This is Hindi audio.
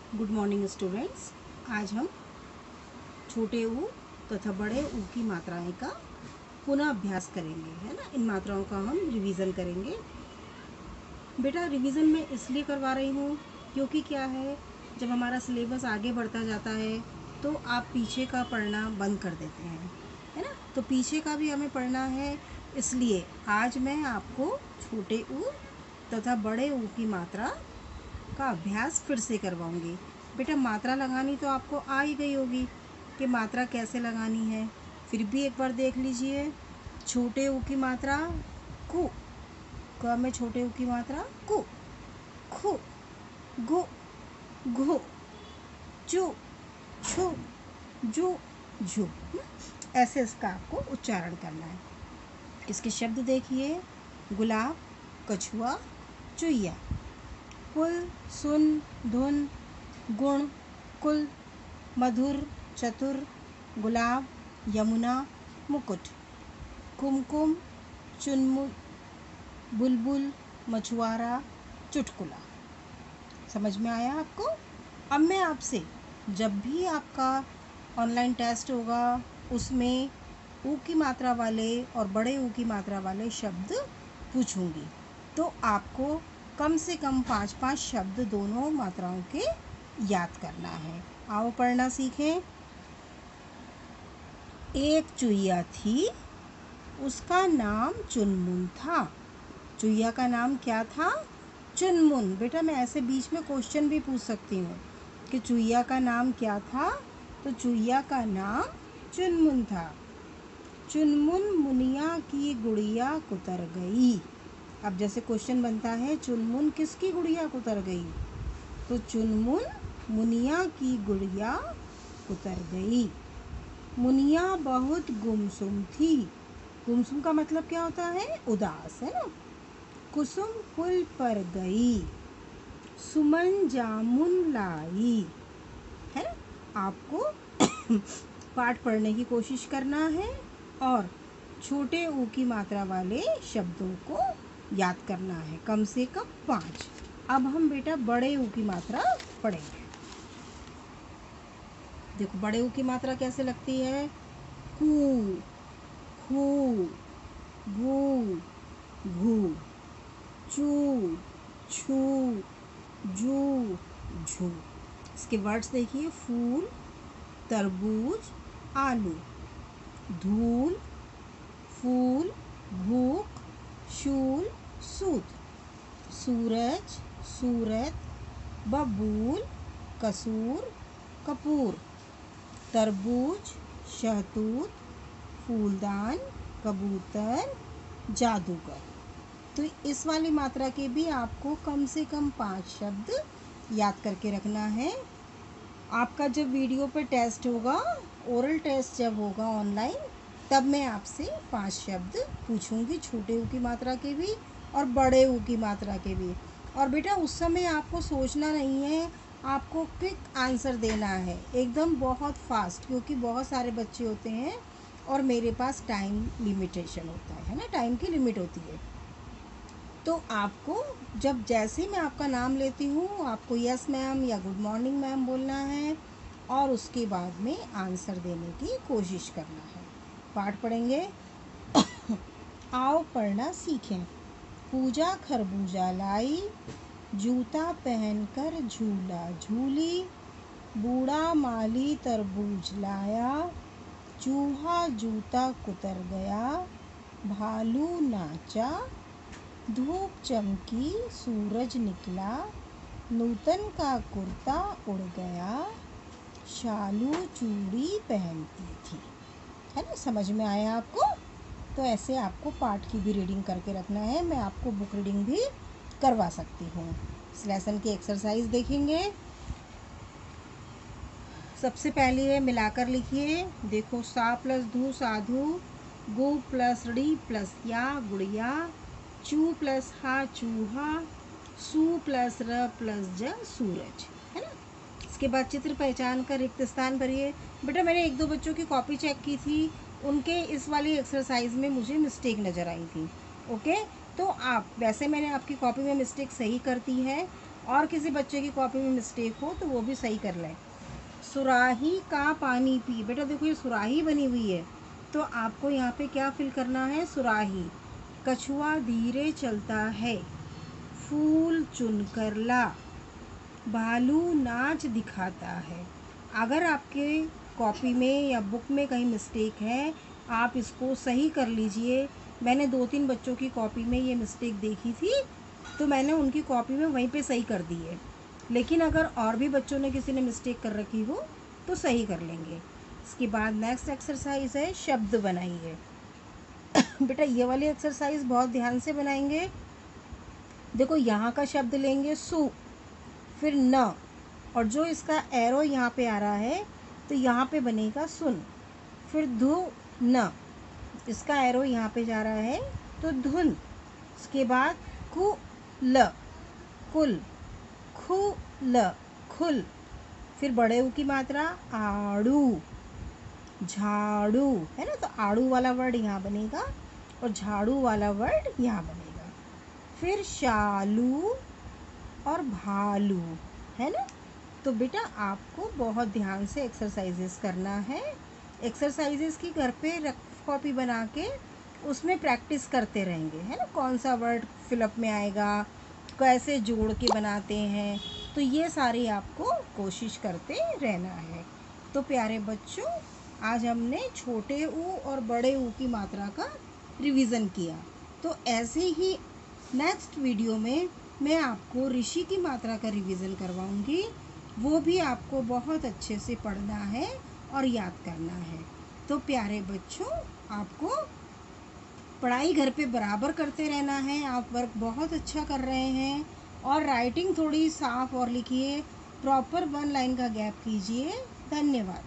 Good morning students. आज हम छोटे ऊ तथा बड़े ऊ की मात्राएं का पुनः अभ्यास करेंगे, है ना। इन मात्राओं का हम रिवीजन करेंगे। बेटा रिवीजन मैं इसलिए करवा रही हूँ क्योंकि क्या है, जब हमारा सिलेबस आगे बढ़ता जाता है तो आप पीछे का पढ़ना बंद कर देते हैं, है ना। तो पीछे का भी हमें पढ़ना है, इसलिए आज मैं आपको छोटे ऊ तथा बड़े ऊ की मात्रा का अभ्यास फिर से करवाऊंगी। बेटा मात्रा लगानी तो आपको आ ही गई होगी कि मात्रा कैसे लगानी है। फिर भी एक बार देख लीजिए। छोटे ऊ की मात्रा कु, क में छोटे ऊ की मात्रा कु, खु, गु, घु, चु, छु, जु, झु। ऐसे इसका आपको उच्चारण करना है। इसके शब्द देखिए। गुलाब, कछुआ, चुईया। कुल, सुन, धुन, गुण, कुल, मधुर, चतुर, गुलाब, यमुना, मुकुट, कुमकुम, चुनमुन, बुलबुल, मछुआरा, चुटकुला। समझ में आया आपको? अब मैं आपसे जब भी आपका ऑनलाइन टेस्ट होगा उसमें ऊ की मात्रा वाले और बड़े ऊ की मात्रा वाले शब्द पूछूंगी, तो आपको कम से कम 5-5 शब्द दोनों मात्राओं के याद करना है। आओ पढ़ना सीखें। एक चुईया थी, उसका नाम चुनमुन था। चुईया का नाम क्या था? चुनमुन। बेटा मैं ऐसे बीच में क्वेश्चन भी पूछ सकती हूँ कि चुईया का नाम क्या था, तो चुईया का नाम चुनमुन था। चुनमुन मुनिया की गुड़िया कुतर गई। अब जैसे क्वेश्चन बनता है, चुनमुन किसकी गुड़िया कुतर गई, तो चुनमुन मुनिया की गुड़िया कुतर गई। मुनिया बहुत गुमसुम थी। गुमसुम का मतलब क्या होता है? उदास, है ना। कुसुम पुल पर गई, सुमन जामुन लाई। है ना। आपको पाठ पढ़ने की कोशिश करना है और छोटे ऊ की मात्रा वाले शब्दों को याद करना है, कम से कम 5। अब हम बेटा बड़े ऊ की मात्रा पढ़ेंगे। देखो बड़े ऊ की मात्रा कैसे लगती है। कू, खू, गू, घू, चू, छू, जू, झू। इसके वर्ड्स देखिए। फूल, तरबूज, आलू। धूल, फूल, भूख, शूल, सूत। सूरज, सूरत, बबूल, कसूर, कपूर। तरबूज, शहतूत, फूलदान, कबूतर, जादूगर। तो इस वाली मात्रा के भी आपको कम से कम 5 शब्द याद करके रखना है। आपका जब वीडियो पर टेस्ट होगा, ओरल टेस्ट जब होगा ऑनलाइन, तब मैं आपसे 5 शब्द पूछूंगी, छोटे ऊ की मात्रा के भी और बड़े ऊ की मात्रा के भी। और बेटा उस समय आपको सोचना नहीं है, आपको क्विक आंसर देना है, एकदम बहुत फास्ट, क्योंकि बहुत सारे बच्चे होते हैं और मेरे पास टाइम लिमिटेशन होता है ना, टाइम की लिमिट होती है। तो आपको जब जैसे मैं आपका नाम लेती हूँ, आपको यस मैम या गुड मॉर्निंग मैम बोलना है और उसके बाद में आंसर देने की कोशिश करना है। पाठ पढ़ेंगे। आओ पढ़ना सीखें। पूजा खरबूजा लाई, जूता पहनकर झूला झूली। बूढ़ा माली तरबूज लाया, चूहा जूता कुतर गया। भालू नाचा, धूप चमकी, सूरज निकला। नूतन का कुर्ता उड़ गया, शालू चूड़ी पहनती थी। है ना। समझ में आया आपको? तो ऐसे आपको पाठ की भी रीडिंग करके रखना है। मैं आपको बुक रीडिंग भी करवा सकती हूँ। इस लेसन की एक्सरसाइज देखेंगे। सबसे पहले है मिलाकर लिखिए। देखो, सा प्लस धू साधु, गु प्लस ड़ी प्लस या गुड़िया, चू प्लस हा चूहा, सू प्लस र प्लस ज सूरज। है ना। इसके बाद चित्र पहचान कर रिक्त स्थान भरिए। बेटा मैंने 1-2 बच्चों की कॉपी चेक की थी, उनके इस वाली एक्सरसाइज में मुझे मिस्टेक नज़र आई थी। ओके, तो आप वैसे मैंने आपकी कॉपी में मिस्टेक सही करती है और किसी बच्चे की कॉपी में मिस्टेक हो तो वो भी सही कर लें। सुराही का पानी पी, बेटा देखो ये सुराही बनी हुई है, तो आपको यहाँ पे क्या फिल करना है, सुराही। कछुआ धीरे चलता है, फूल चुनकर ला, भालू नाच दिखाता है। अगर आपके कॉपी में या बुक में कहीं मिस्टेक है, आप इसको सही कर लीजिए। मैंने 2-3 बच्चों की कॉपी में ये मिस्टेक देखी थी, तो मैंने उनकी कॉपी में वहीं पे सही कर दी है। लेकिन अगर और भी बच्चों ने किसी ने मिस्टेक कर रखी हो तो सही कर लेंगे। इसके बाद नेक्स्ट एक्सरसाइज है शब्द बनाइए। बेटा ये वाली एक्सरसाइज बहुत ध्यान से बनाएंगे। देखो यहाँ का शब्द लेंगे सु, फिर न, और जो इसका एरो यहाँ पे आ रहा है तो यहाँ पे बनेगा सुन। फिर धु न, इसका एरो यहाँ पे जा रहा है तो धुन। इसके बाद कु ल, कुल, खु ल, खुल। फिर बड़े ऊ की मात्रा आड़ू, झाड़ू, है ना, तो आड़ू वाला वर्ड यहाँ बनेगा और झाड़ू वाला वर्ड यहाँ बनेगा। फिर शालू और भालू, है ना। तो बेटा आपको बहुत ध्यान से एक्सरसाइजेस करना है। एक्सरसाइजेस की घर पे रफ कॉपी बना के उसमें प्रैक्टिस करते रहेंगे, है ना, कौन सा वर्ड फिलअप में आएगा, कैसे जोड़ के बनाते हैं, तो ये सारी आपको कोशिश करते रहना है। तो प्यारे बच्चों, आज हमने छोटे ऊ और बड़े ऊ की मात्रा का रिवीजन किया। तो ऐसे ही नेक्स्ट वीडियो में मैं आपको ऋषि की मात्रा का रिवीजन करवाऊंगी। वो भी आपको बहुत अच्छे से पढ़ना है और याद करना है। तो प्यारे बच्चों, आपको पढ़ाई घर पे बराबर करते रहना है। आप वर्क बहुत अच्छा कर रहे हैं और राइटिंग थोड़ी साफ और लिखिए, प्रॉपर 1 लाइन का गैप कीजिए। धन्यवाद।